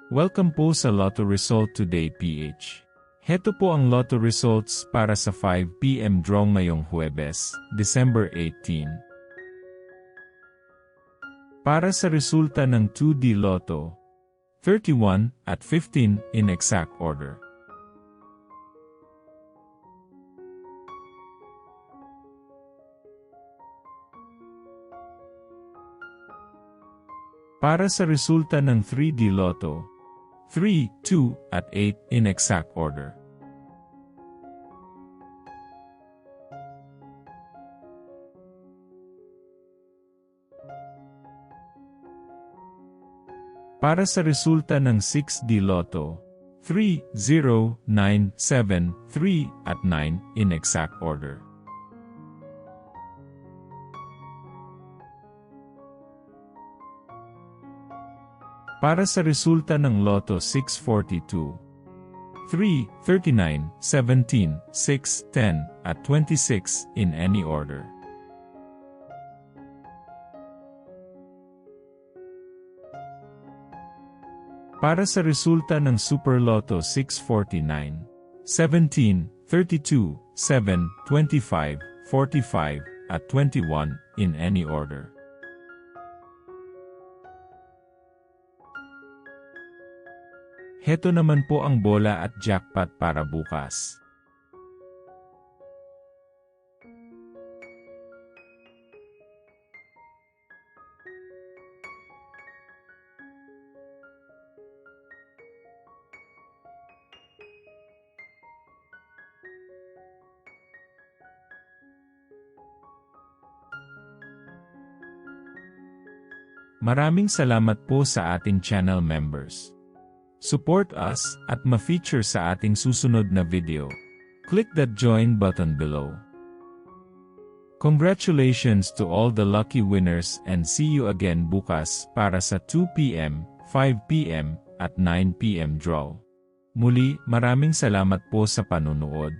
Welcome po sa Lotto Result Today PH. Heto po ang Lotto Results para sa 5 PM draw ngayong Huwebes, December 18. Para sa resulta ng 2D Lotto, 31 at 15 in exact order. Para sa resulta ng 3D Lotto, 3, 2, at 8 in exact order. Para sa resulta ng 6D Lotto, 3, 0, 9, 7, 3, at 9 in exact order. Para sa resulta ng Lotto 642, 3, 39, 17, 6, 10, at 26 in any order. Para sa resulta ng Super Lotto 649, 17, 32, 7, 25, 45, at 21 in any order. Heto naman po ang bola at jackpot para bukas. Maraming salamat po sa ating channel members. Support us at ma-feature sa ating susunod na video. Click that join button below. Congratulations to all the lucky winners and see you again bukas para sa 2 PM, 5 PM, at 9 PM draw. Muli, maraming salamat po sa panunood.